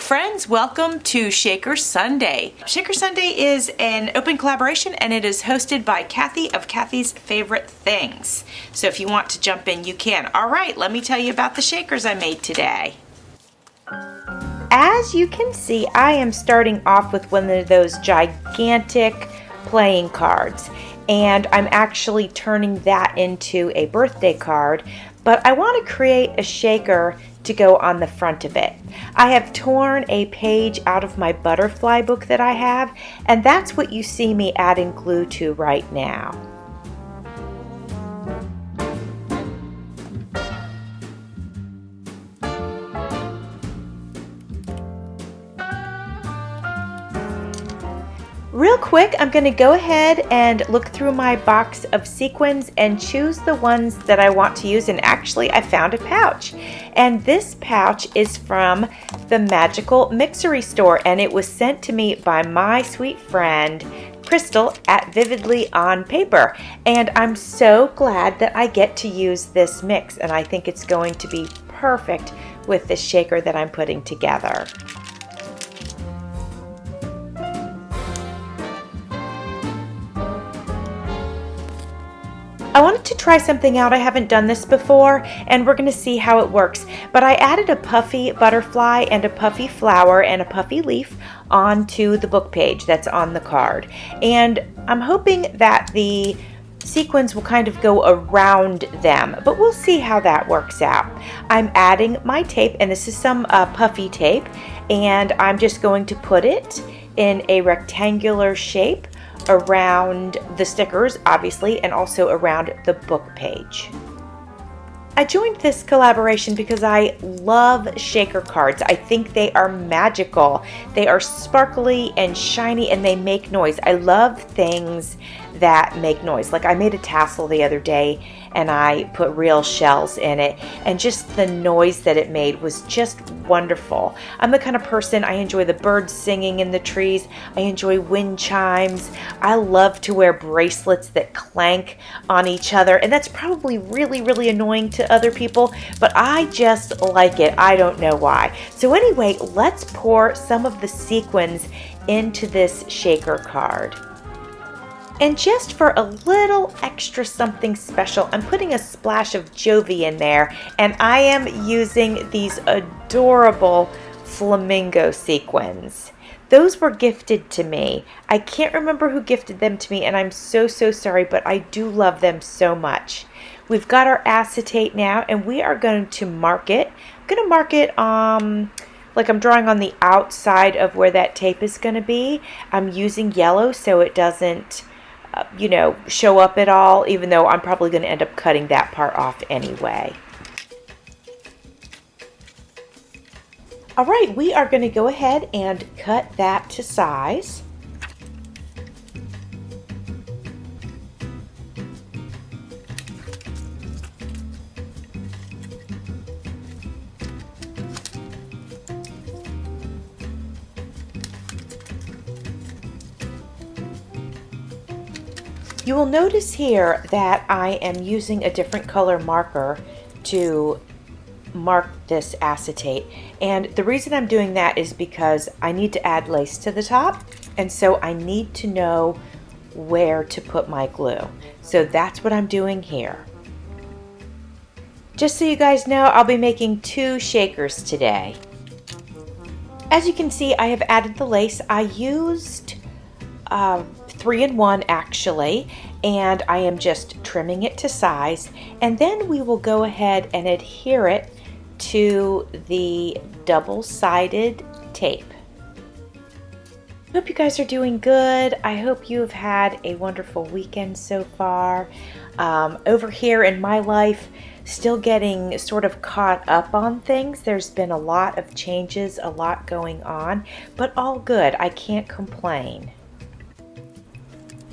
friends, welcome to Shaker Sunday. Shaker Sunday is an open collaboration and it is hosted by Kathy of Kathy's Favorite Things. So if you want to jump in, you can. All right, let me tell you about the shakers I made today. As you can see, I am starting off with one of those gigantic playing cards, and I'm actually turning that into a birthday card, but I want to create a shaker to go on the front of it. I have torn a page out of my butterfly book that I have, and that's what you see me adding glue to right now. Real quick, I'm going to go ahead and look through my box of sequins and choose the ones that I want to use. And actually, I found a pouch. And this pouch is from the Magical Mixery Store. And it was sent to me by my sweet friend, Crystal at Vividly on Paper. And I'm so glad that I get to use this mix. And I think it's going to be perfect with the shaker that I'm putting together. I wanted to try something out. I haven't done this before, and we're going to see how it works. But I added a puffy butterfly and a puffy flower and a puffy leaf onto the book page that's on the card. And I'm hoping that the sequins will kind of go around them, but we'll see how that works out. I'm adding my tape, and this is some puffy tape, and I'm just going to put it in a rectangular shape around the stickers, obviously, and also around the book page. I joined this collaboration because I love shaker cards. I think they are magical. They are sparkly and shiny and they make noise. I love things that make noise. Like I made a tassel the other day and I put real shells in it, and just the noise that it made was just wonderful. I'm the kind of person, I enjoy the birds singing in the trees. I enjoy wind chimes. I love to wear bracelets that clank on each other, and that's probably really, really annoying to other people, but I just like it. I don't know why. So anyway, let's pour some of the sequins into this shaker card. And just for a little extra something special, I'm putting a splash of Jovi in there, and I am using these adorable flamingo sequins. Those were gifted to me. I can't remember who gifted them to me, and I'm so sorry, but I do love them so much. We've got our acetate now, and we are going to mark it. I'm going to mark it like I'm drawing on the outside of where that tape is going to be. I'm using yellow so it doesn't show up at all, even though I'm probably going to end up cutting that part off anyway. All right, we are going to go ahead and cut that to size. You will notice here that I am using a different color marker to mark this acetate. And the reason I'm doing that is because I need to add lace to the top, and so I need to know where to put my glue. So that's what I'm doing here. Just so you guys know, I'll be making 2 shakers today. As you can see, I have added the lace. I used 3-in-1 actually, and I am just trimming it to size, and then we will go ahead and adhere it to the double-sided tape. I hope you guys are doing good. I hope you've had a wonderful weekend so far. Over here in my life, still getting sort of caught up on things. There's been a lot of changes, a lot going on, but all good. I can't complain.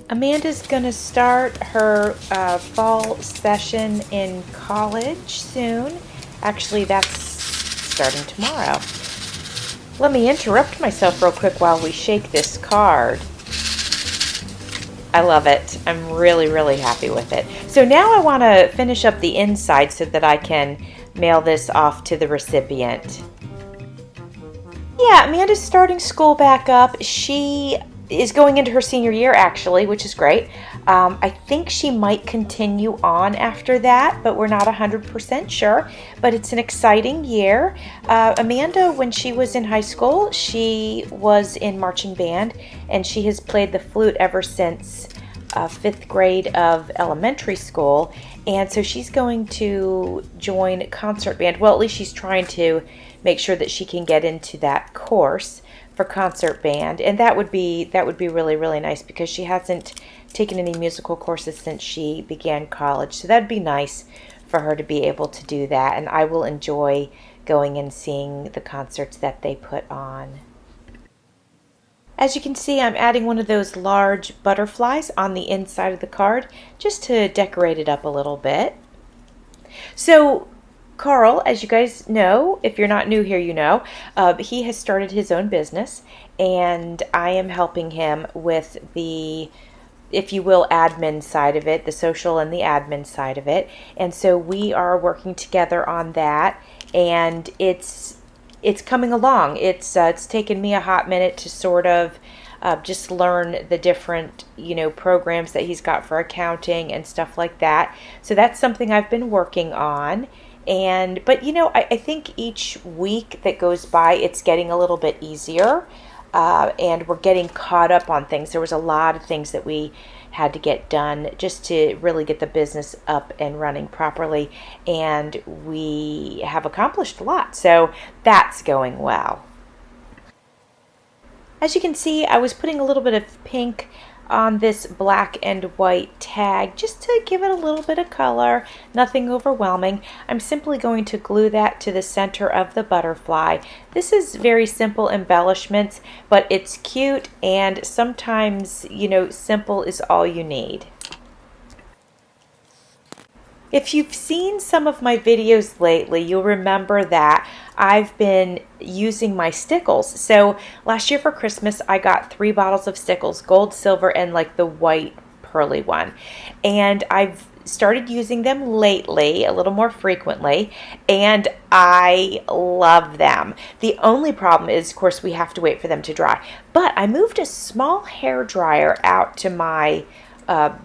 Amanda's going to start her fall session in college soon. Actually, that's starting tomorrow. Let me interrupt myself real quick while we shake this card. I love it. I'm really happy with it. So now I want to finish up the inside so that I can mail this off to the recipient. Yeah, Amanda's starting school back up. She is going into her senior year, actually, which is great. I think she might continue on after that, but we're not 100% sure. But it's an exciting year. Amanda, when she was in high school, she was in marching band, and she has played the flute ever since fifth grade of elementary school. And so she's going to join concert band. Well, at least she's trying to make sure that she can get into that course for concert band, and that would be really, really nice because she hasn't taken any musical courses since she began college. So that'd be nice for her to be able to do that, and I will enjoy going and seeing the concerts that they put on. As you can see, I'm adding one of those large butterflies on the inside of the card just to decorate it up a little bit. So Carl, as you guys know, if you're not new here, you know, he has started his own business, and I am helping him with the, if you will, admin side of it, the social and the admin side of it. And so we are working together on that, and it's coming along. It's taken me a hot minute to sort of just learn the different, programs that he's got for accounting and stuff like that. So that's something I've been working on. But I think each week that goes by, it's getting a little bit easier, and we're getting caught up on things. There was a lot of things that we had to get done just to really get the business up and running properly, and we have accomplished a lot, so that's going well. As you can see, I was putting a little bit of pink on this black and white tag just to give it a little bit of color, nothing overwhelming. I'm simply going to glue that to the center of the butterfly. This is very simple embellishments, but it's cute, and sometimes, simple is all you need. If you've seen some of my videos lately, you'll remember that I've been using my stickles. So last year for Christmas, I got 3 bottles of stickles, gold, silver, and like the white pearly one. And I've started using them lately, a little more frequently, and I love them. The only problem is, of course, we have to wait for them to dry. But I moved a small hair dryer out to my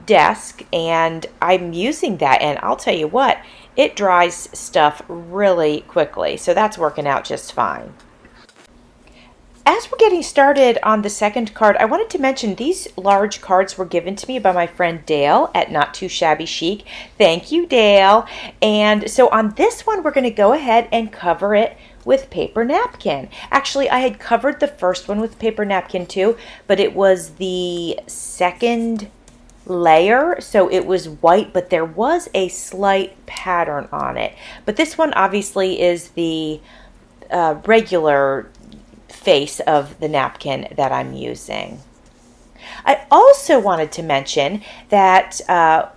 desk, and I'm using that, and I'll tell you what, it dries stuff really quickly, so that's working out just fine. As we're getting started on the second card, I wanted to mention these large cards were given to me by my friend Dale at Not Too Shabby Chic. Thank you, Dale. And so on this one, we're going to go ahead and cover it with paper napkin. Actually, I had covered the first one with paper napkin too, but it was the second layer, so it was white, but there was a slight pattern on it. But this one obviously is the regular face of the napkin that I'm using. I also wanted to mention that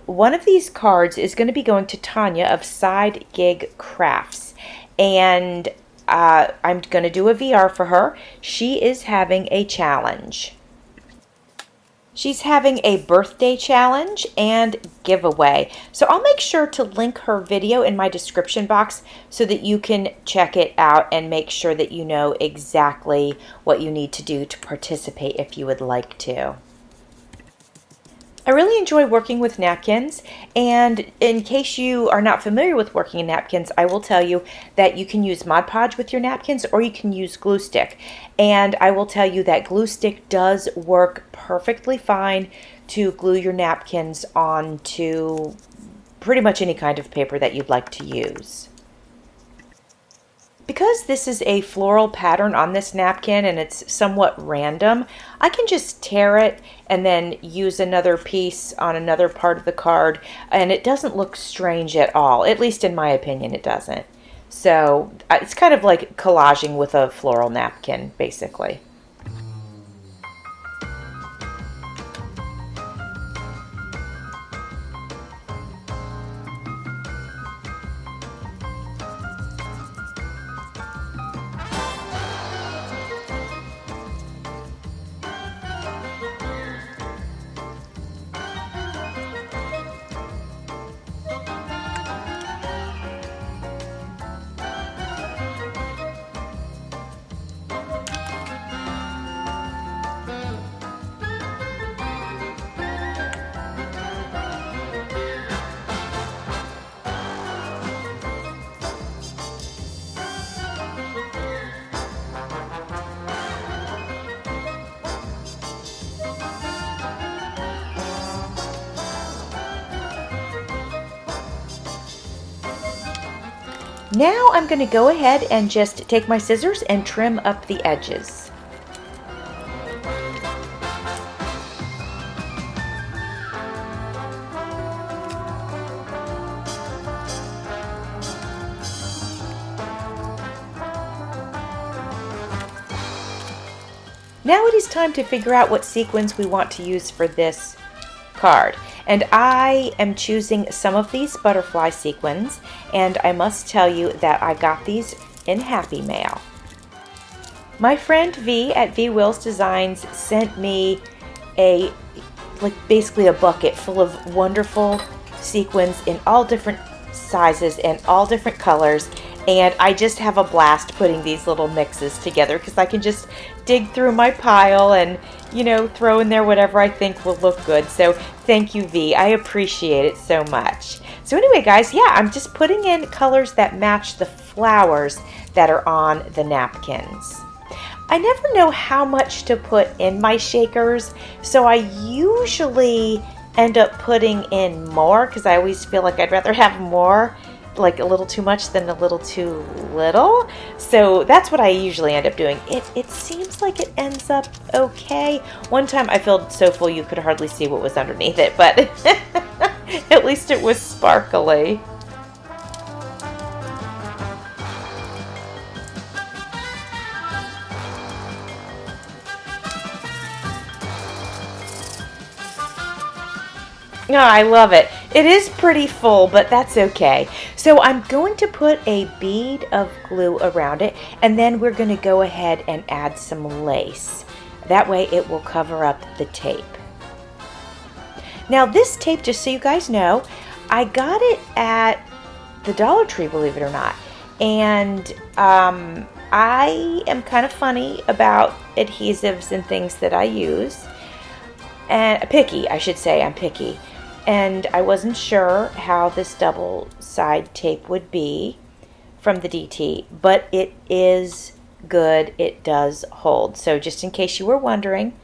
one of these cards is going to be going to Tanya of Side Gig Crafts, and I'm going to do a VR for her. She is having a challenge. She's having a birthday challenge and giveaway. So I'll make sure to link her video in my description box so that you can check it out and make sure that you know exactly what you need to do to participate if you would like to. I really enjoy working with napkins, and in case you are not familiar with working in napkins, I will tell you that you can use Mod Podge with your napkins, or you can use glue stick. And I will tell you that glue stick does work perfectly fine to glue your napkins onto pretty much any kind of paper that you'd like to use. Because this is a floral pattern on this napkin and it's somewhat random, I can just tear it and then use another piece on another part of the card, and it doesn't look strange at all. At least in my opinion, it doesn't. So it's kind of like collaging with a floral napkin, basically. Now I'm going to go ahead and just take my scissors and trim up the edges. Now it is time to figure out what sequins we want to use for this card. And I am choosing some of these butterfly sequins, and I must tell you that I got these in Happy Mail. My friend V at V Wills Designs sent me basically a bucket full of wonderful sequins in all different sizes and all different colors. And I just have a blast putting these little mixes together because I can just dig through my pile and, you know, throw in there whatever I think will look good. So thank you, V. I appreciate it so much. So anyway, guys, yeah, I'm just putting in colors that match the flowers that are on the napkins. I never know how much to put in my shakers, so I usually end up putting in more because I always feel like I'd rather have more, like a little too much than a little too little. So that's what I usually end up doing. It seems like it ends up okay. One time I filled so full you could hardly see what was underneath it, but at least it was sparkly. Oh, I love it. It is pretty full, but that's okay. So I'm going to put a bead of glue around it, and then we're going to go ahead and add some lace. That way it will cover up the tape. Now this tape, just so you guys know, I got it at the Dollar Tree, believe it or not. And I am kind of funny about adhesives and things that I use. And picky, I should say, I'm picky. And I wasn't sure how this double side tape would be from the DT, but it is good. It does hold. So just in case you were wondering,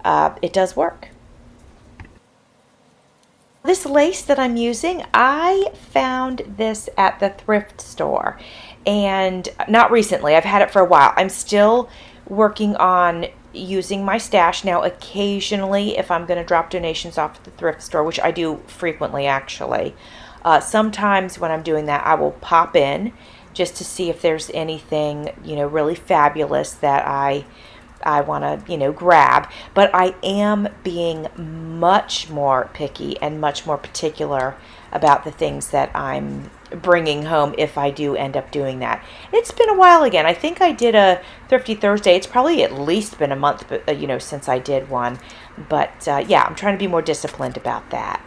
it does work. This lace that I'm using, I found this at the thrift store, and not recently. I've had it for a while. I'm still working on using my stash now. Occasionally, if I'm going to drop donations off at the thrift store, which I do frequently actually, sometimes when I'm doing that I will pop in just to see if there's anything, you know, really fabulous that I want to, you know, grab. But I am being much more picky and much more particular about the things that I'm bringing home if I do end up doing that. It's been a while again. I think I did a Thrifty Thursday. It's probably at least been a month, you know, since I did one. But yeah, I'm trying to be more disciplined about that.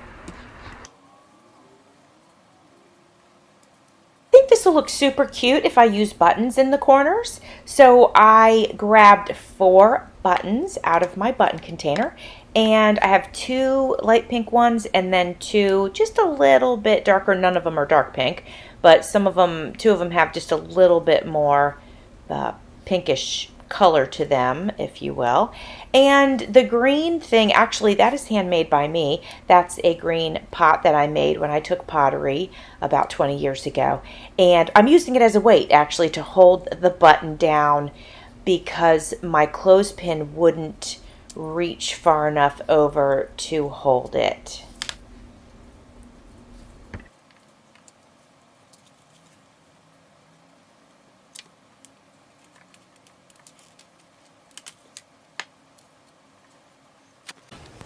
I think this will look super cute if I use buttons in the corners. So I grabbed 4 buttons out of my button container, and I have 2 light pink ones and then 2 just a little bit darker. None of them are dark pink, but some of them, 2 of them have just a little bit more pinkish color to them, if you will. And the green thing, actually, that is handmade by me. That's a green pot that I made when I took pottery about 20 years ago. And I'm using it as a weight, actually, to hold the button down because my clothespin wouldn't reach far enough over to hold it.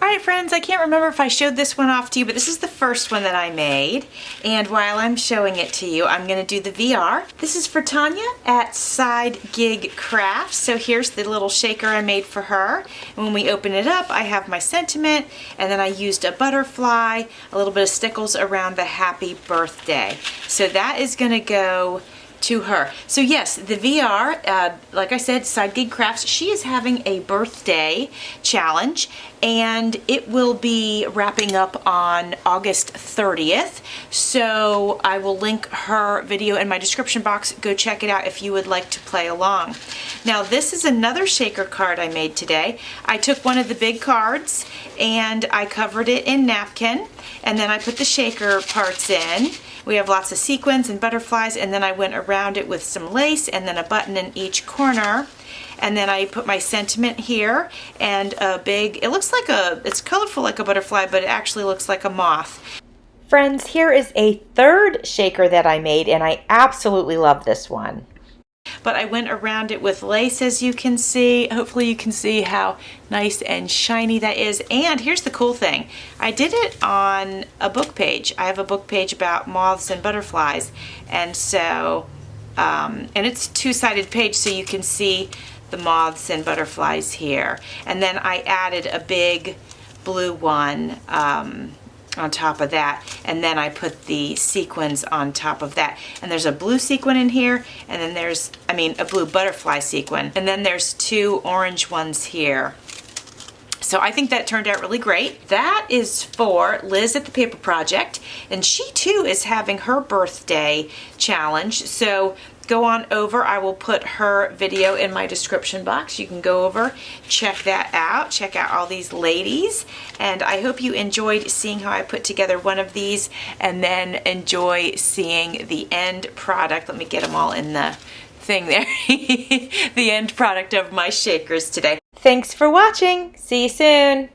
Alright friends, I can't remember if I showed this one off to you, but this is the first one that I made. And while I'm showing it to you, I'm going to do the VR. This is for Tanya at Side Gig Crafts. So here's the little shaker I made for her. And when we open it up, I have my sentiment, and then I used a butterfly, a little bit of stickles around the happy birthday. So that is going to go to her. So yes, the VR, like I said, Side Gig Crafts, she is having a birthday challenge, and it will be wrapping up on August 30th. So I will link her video in my description box. Go check it out if you would like to play along. Now this is another shaker card I made today. I took one of the big cards and I covered it in napkin. And then I put the shaker parts in. We have lots of sequins and butterflies, and then I went around it with some lace and then a button in each corner. And then I put my sentiment here and a big, it looks like it's colorful like a butterfly, but it actually looks like a moth. Friends, here is a third shaker that I made, and I absolutely love this one. But I went around it with lace, as you can see. Hopefully you can see how nice and shiny that is. And here's the cool thing. I did it on a book page. I have a book page about moths and butterflies. And so, and it's a two-sided page, so you can see the moths and butterflies here. And then I added a big blue one on top of that, and then I put the sequins on top of that. And there's a blue sequin in here, and then there's, a blue butterfly sequin, and then there's two orange ones here. So I think that turned out really great. That is for Liz at the Paper Project, and she too is having her birthday challenge. So go on over. I will put her video in my description box. You can go over, check that out, check out all these ladies. And I hope you enjoyed seeing how I put together one of these, and then enjoy seeing the end product. Let me get them all in the thing there. The end product of my shakers today. Thanks for watching. See you soon.